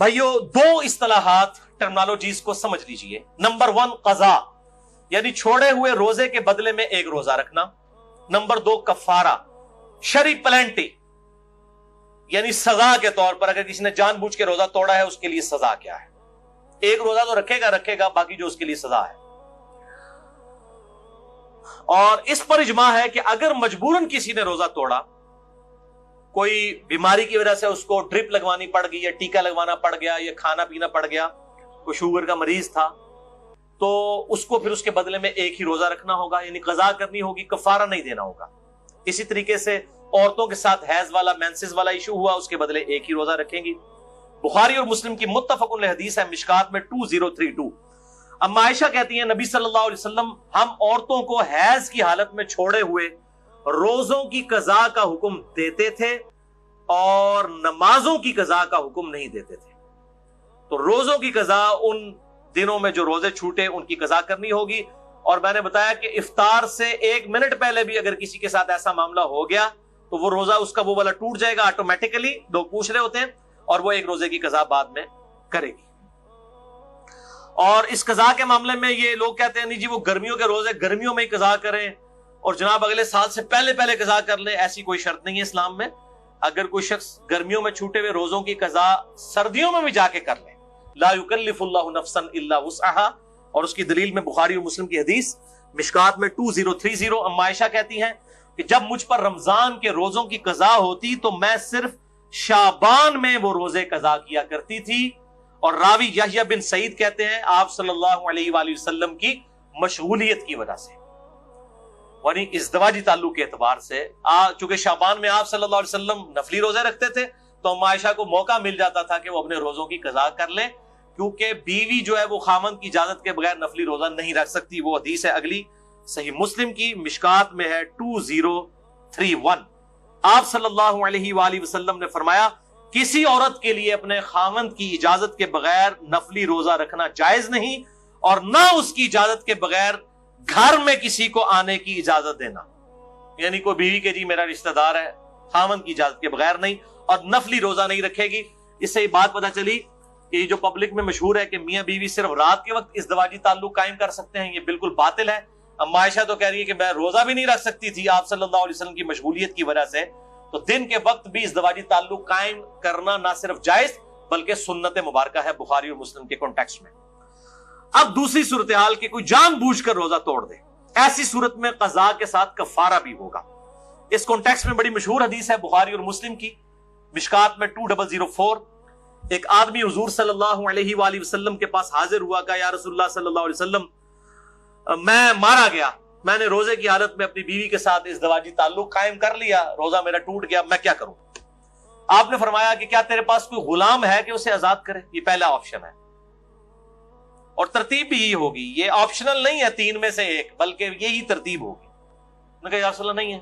بھائیو دو اصطلاحات ٹرمنالوجیز کو سمجھ لیجئے. نمبر 1 قضا یعنی چھوڑے ہوئے روزے کے بدلے میں ایک روزہ رکھنا. نمبر 2 کفارہ شرعی پلینٹی یعنی سزا کے طور پر اگر کسی نے جان بوجھ کے روزہ توڑا ہے اس کے لیے سزا کیا ہے. ایک روزہ تو رکھے گا باقی جو اس کے لیے سزا ہے. اور اس پر اجماع ہے کہ اگر مجبوراً کسی نے روزہ توڑا, کوئی بیماری کی وجہ سے اس کو ڈرپ لگوانی پڑ گئی یا ٹیکا لگوانا پڑ گیا یا کھانا پینا پڑ گیا, کوئی شوگر کا مریض تھا, تو اس کو پھر اس کے بدلے میں ایک ہی روزہ رکھنا ہوگا یعنی قضا کرنی ہوگی, کفارہ نہیں دینا ہوگا. اسی طریقے سے عورتوں کے ساتھ حیض والا مینسز والا ایشو ہوا, اس کے بدلے ایک ہی روزہ رکھیں گی. بخاری اور مسلم کی متفق علیہ حدیث ہے مشکات میں 2032. اما عائشہ کہتی ہیں نبی صلی اللہ علیہ وسلم ہم عورتوں کو حیض کی حالت میں چھوڑے ہوئے روزوں کی قضا کا حکم دیتے تھے اور نمازوں کی قضا کا حکم نہیں دیتے تھے. تو روزوں کی قضا ان دنوں میں جو روزے چھوٹے ان کی قضا کرنی ہوگی. اور میں نے بتایا کہ افطار سے 1 منٹ پہلے بھی اگر کسی کے ساتھ ایسا معاملہ ہو گیا تو وہ روزہ اس کا وہ والا ٹوٹ جائے گا آٹومیٹیکلی. لوگ پوچھ رہے ہوتے ہیں اور وہ ایک روزے کی قضا بعد میں کرے گی. اور اس قضا کے معاملے میں یہ لوگ کہتے ہیں نہیں جی وہ گرمیوں کے روزے گرمیوں میں ہی قضا کریں اور جناب اگلے سال سے پہلے قضا کر لیں. ایسی کوئی شرط نہیں ہے اسلام میں. اگر کوئی شخص گرمیوں میں چھوٹے ہوئے روزوں کی قضا سردیوں میں بھی جا کے کر لیں, لا یکلف اللہ نفسا الا وسعها, اور اس کی دلیل میں بخاری اور مسلم کی حدیث مشکات میں 2030. اما عائشہ کہتی ہیں کہ جب مجھ پر رمضان کے روزوں کی قضا ہوتی تو میں صرف شعبان میں وہ روزے قضا کیا کرتی تھی. اور راوی یحییٰ بن سعید کہتے ہیں آپ صلی اللہ علیہ وآلہ وسلم کی مشغولیت کی وجہ سے, یعنی ازدواجی تعلق کے اعتبار سے, چونکہ شعبان میں آپ صلی اللہ علیہ وسلم نفلی روزے رکھتے تھے تو اما عائشہ کو موقع مل جاتا تھا کہ وہ اپنے روزوں کی قضا کر لیں, کیونکہ بیوی جو ہے وہ خامند کی اجازت کے بغیر نفلی روزہ نہیں رکھ سکتی. وہ حدیث ہے اگلی صحیح مسلم کی مشکات میں ہے 2031. آپ صلی اللہ علیہ وآلہ وسلم نے فرمایا کسی عورت کے لیے اپنے خامند کی اجازت کے بغیر نفلی روزہ رکھنا جائز نہیں, اور نہ اس کی اجازت کے بغیر گھر میں کسی کو آنے کی اجازت دینا. یعنی کوئی بیوی کے جی میرا رشتہ دار ہے, خامند کی اجازت کے بغیر نہیں, اور نفلی روزہ نہیں رکھے گی. اس سے یہ بات پتہ چلی کہ یہ جو پبلک میں مشہور ہے کہ میاں بیوی صرف رات کے وقت ازدواجی تعلق قائم کر سکتے ہیں, یہ بالکل باطل ہے. اما عائشہ تو کہہ رہی ہے کہ میں روزہ بھی نہیں رکھ سکتی تھی آپ صلی اللہ علیہ وسلم کی مشغولیت کی وجہ سے, تو دن کے وقت بھی ازدواجی تعلق قائم کرنا نہ صرف جائز بلکہ سنت مبارکہ ہے بخاری اور مسلم کے کانٹیکسٹ میں. اب دوسری صورتحال کہ کوئی جان بوجھ کر روزہ توڑ دے, ایسی صورت میں قضا کے ساتھ کفارہ بھی ہوگا. اس کانٹیکسٹ میں بڑی مشہور حدیث ہے بخاری اور مسلم کی مشکات میں 2004. ایک آدمی حضور صلی اللہ علیہ وآلہ وسلم کے پاس حاضر ہوا, کہا یا رسول اللہ صلی اللہ علیہ وسلم میں مارا گیا, میں نے روزے کی حالت میں اپنی بیوی کے ساتھ ازدواجی تعلق قائم کر لیا, روزہ میرا ٹوٹ گیا, میں کیا کروں؟ آپ نے فرمایا کہ کیا تیرے پاس کوئی غلام ہے کہ اسے آزاد کرے؟ یہ پہلا آپشن ہے, اور ترتیب بھی یہی ہوگی, یہ آپشنل نہیں ہے 3 میں سے 1 بلکہ یہی ترتیب ہوگی. میں کہا یا رسول اللہ نہیں ہے.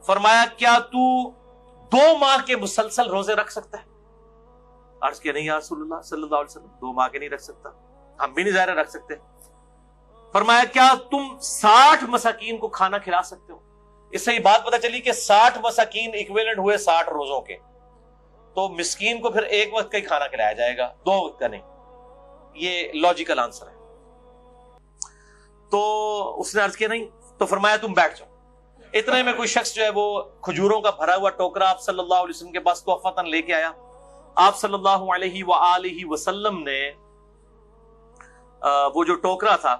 فرمایا کیا تو 2 ماہ کے مسلسل روزے رکھ سکتا ہے؟ عرض کیا نہیں یا رسول اللہ صلی اللہ علیہ وسلم 2 ماہ کے نہیں رکھ سکتا, ہم بھی نہیں ظاہر رکھ سکتے. فرمایا کیا تم 60 مساکین کو کھانا کھلا سکتے ہو؟ اس سے یہ بات پتہ چلی کہ 60 مساکین ایکویلنٹ ہوئے 60 روزوں کے, تو مسکین کو پھر ایک وقت کا ہی کھانا کھلایا جائے گا, 2 وقت کا نہیں. یہ لاجیکل آنسر ہے. تو اس نے عرض کیا نہیں, تو فرمایا تم بیٹھ جاؤ. اتنے میں کوئی شخص جو ہے وہ کھجوروں کا بھرا ہوا ٹوکرا آپ صلی اللہ علیہ وسلم کے پاس تحفتاً لے کے آیا. آپ صلی اللہ علیہ وآلہ وسلم نے وہ جو ٹوکرا تھا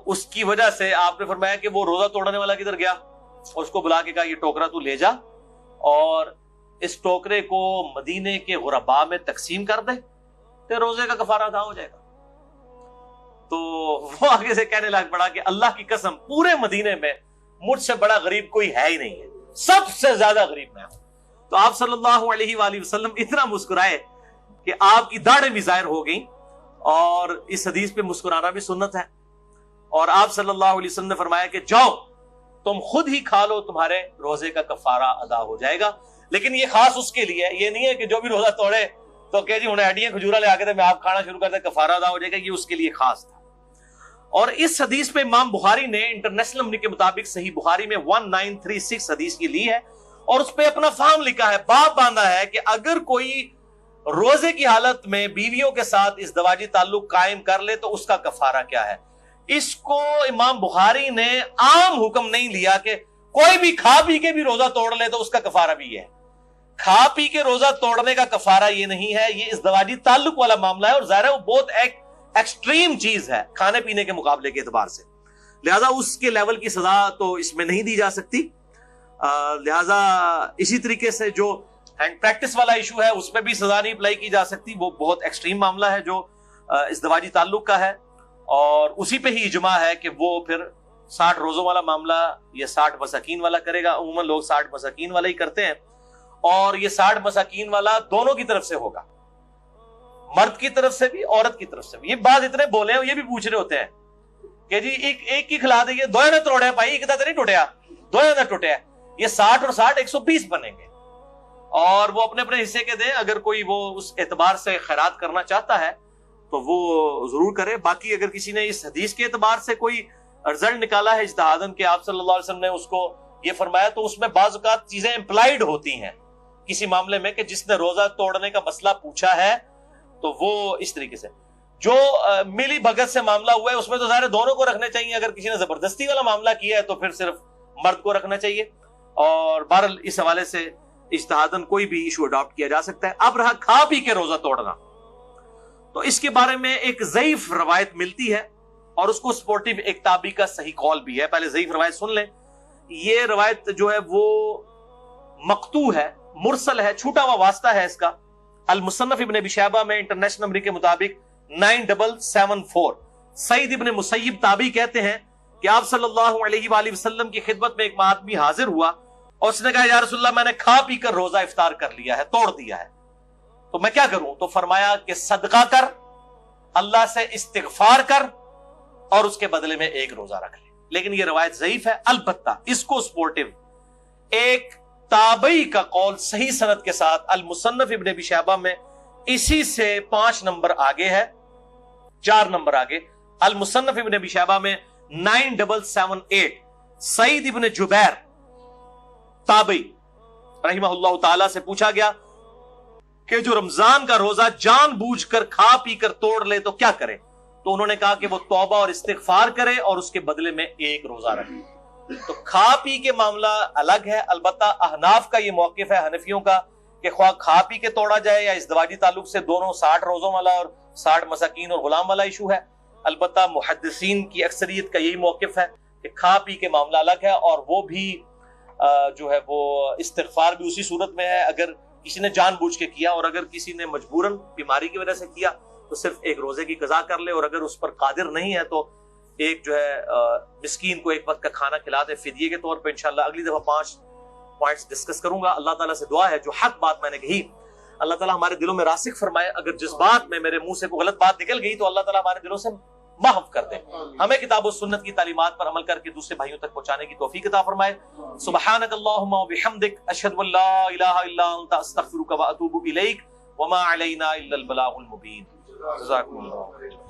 اس کی وجہ سے آپ نے فرمایا کہ وہ روزہ توڑنے والا کدھر گیا, اور اس کو بلا کے کہا یہ ٹوکرا تو لے جا اور اس ٹوکرے کو مدینے کے غرباء میں تقسیم کر دے, تو روزے کا کفارہ ادا ہو جائے گا. تو وہ آگے سے کہنے لگ پڑا کہ اللہ کی قسم پورے مدینے میں مجھ سے بڑا غریب کوئی ہے ہی نہیں ہے, سب سے زیادہ غریب میں ہوں. تو آپ صلی اللہ علیہ وآلہ وسلم اتنا مسکرائے کہ آپ کی داڑھیں بھی ظاہر ہو گئیں, اور اس حدیث پہ مسکرانا بھی سنت ہے. اور آپ صلی اللہ علیہ وسلم نے فرمایا کہ جاؤ تم خود ہی کھا لو, تمہارے روزے کا کفارہ ادا ہو جائے گا. لیکن یہ خاص اس کے لیے ہے, یہ نہیں ہے کہ جو بھی روزہ توڑے تو کہ جی انہیں ہڈیاں کھجورا لے آ کے دے میں آپ کھانا شروع کر دے کفارہ ادا ہو جائے گا, یہ اس کے لیے خاص تھا. اور اس حدیث پہ امام بخاری نے انٹرنیشنل نمبر کے مطابق صحیح بخاری میں 1936 حدیث کی لی ہے, اور اس پہ اپنا فہم لکھا ہے, باب باندھا ہے کہ اگر کوئی روزے کی حالت میں بیویوں کے ساتھ ازدواجی تعلق قائم کر لے تو اس کا کفارہ کیا ہے؟ اس کو امام بخاری نے عام حکم نہیں لیا کہ کوئی بھی کھا پی کے بھی روزہ توڑ لے تو اس کا کفارہ بھی یہ ہے. کھا پی کے روزہ توڑنے کا کفارہ یہ نہیں ہے، یہ ازدواجی تعلق والا معاملہ ہے، اور ظاہر ہے وہ بہت ایکسٹریم چیز ہے کھانے پینے کے مقابلے کے اعتبار سے، لہذا اس کے لیول کی سزا تو اس میں نہیں دی جا سکتی. لہذا اسی طریقے سے جو ہینڈ پریکٹس والا ایشو ہے اس میں بھی سزا نہیں اپلائی کی جا سکتی، وہ بہت ایکسٹریم معاملہ ہے جو ازدواجی تعلق کا ہے، اور اسی پہ ہی اجماع ہے کہ وہ پھر 60 روزوں والا معاملہ یہ 60 مساکین والا کرے گا. عموماً لوگ 60 مساکین والا ہی کرتے ہیں، اور یہ 60 مساکین والا دونوں کی طرف سے ہوگا، مرد کی طرف سے بھی عورت کی طرف سے بھی. یہ بات اتنے بولے ہیں، یہ بھی پوچھ رہے ہوتے ہیں کہ جی ایک کی کھلا دیں، دو نہ توڑے بھائی، ایک نہیں ٹوٹیا، دو نہ ٹوٹے، یہ 60 اور 60 120 بنیں گے، اور وہ اپنے اپنے حصے کے دیں. اگر کوئی وہ اس اعتبار سے خیرات کرنا چاہتا ہے تو وہ ضرور کرے. باقی اگر کسی نے اس حدیث کے اعتبار سے کوئی رزلٹ نکالا ہے اجتہاداً کہ آپ صلی اللہ علیہ وسلم نے اس کو یہ فرمایا، تو اس میں بعض اوقات چیزیں امپلائیڈ ہوتی ہیں کسی معاملے میں، کہ جس نے روزہ توڑنے کا مسئلہ پوچھا ہے تو وہ اس طریقے سے. جو ملی بھگت سے معاملہ ہوا ہے اس میں تو ظاہر دونوں کو رکھنے چاہیے، اگر کسی نے زبردستی والا معاملہ کیا ہے تو پھر صرف مرد کو رکھنا چاہیے. اور بہرحال اس حوالے سے اجتہاداً کوئی بھی ایشو اڈاپٹ کیا جا سکتا ہے. اب رہا کھا پی کے روزہ توڑنا، تو اس کے بارے میں ایک ضعیف روایت ملتی ہے، اور اس کو سپورٹیو ایک تابعی کا صحیح قول بھی ہے. پہلے ضعیف روایت سن لیں. یہ روایت جو ہے وہ مقطوع ہے، مرسل ہے، چھوٹا ہوا واسطہ ہے اس کا. المصنف ابن ابی شیبہ میں انٹرنیشنل نمبر کے مطابق 9774 سعید ابن مسیب تابعی کہتے ہیں کہ آپ صلی اللہ علیہ وآلہ وسلم کی خدمت میں ایک آدمی حاضر ہوا اور اس نے کہا یا رسول اللہ میں نے کھا پی کر روزہ افطار کر لیا ہے، توڑ دیا ہے، تو میں کیا کروں؟ تو فرمایا کہ صدقہ کر، اللہ سے استغفار کر، اور اس کے بدلے میں ایک روزہ رکھ لے. لیکن یہ روایت ضعیف ہے. البتہ اس کو سپورٹیو ایک تابعی کا قول صحیح سند کے ساتھ المصنف ابن ابی شیبہ میں اسی سے 5 نمبر آگے ہے، 4 نمبر آگے. المصنف ابن ابی شیبہ میں 9778 سعید ابن جبیر تابعی رحمہ اللہ تعالی سے پوچھا گیا کہ جو رمضان کا روزہ جان بوجھ کر کھا پی کر توڑ لے تو کیا کرے؟ تو انہوں نے کہا کہ وہ توبہ اور استغفار کرے اور اس کے بدلے میں ایک روزہ رکھے. تو کھا پی کے معاملہ الگ ہے. البتہ احناف کا یہ موقف ہے، حنفیوں کا، کہ خواہ کھا پی کے توڑا جائے یا ازدواجی تعلق سے، دونوں 60 روزوں والا اور 60 مساکین اور غلام والا ایشو ہے. البتہ محدثین کی اکثریت کا یہی موقف ہے کہ کھا پی کے معاملہ الگ ہے، اور وہ بھی جو ہے وہ استغفار بھی اسی صورت میں ہے اگر کسی نے جان بوجھ کے کیا، اور اگر کسی نے مجبوراً بیماری کی وجہ سے کیا تو صرف ایک روزے کی قضا کر لے، اور اگر اس پر قادر نہیں ہے تو ایک جو ہے مسکین کو ایک وقت کا کھانا کھلا دے فدیے کے طور پہ. انشاءاللہ اگلی دفعہ 5 پوائنٹس ڈسکس کروں گا. اللہ تعالیٰ سے دعا ہے جو حق بات میں نے کہی اللہ تعالیٰ ہمارے دلوں میں راسخ فرمائے. اگر جس بات میں میرے منہ سے کوئی غلط بات نکل گئی تو اللہ تعالیٰ ہمارے دلوں سے محو کر دے. ہمیں کتاب و سنت کی تعلیمات پر عمل کر کے دوسرے بھائیوں تک پہنچانے کی توفیق عطا فرمائے. سبحانک اللہم و بحمدک، اشہد ان لا الہ الا انت، استغفرک و اتوب الیک، وما علینا الا البلاغ المبین. جزاکم اللہ.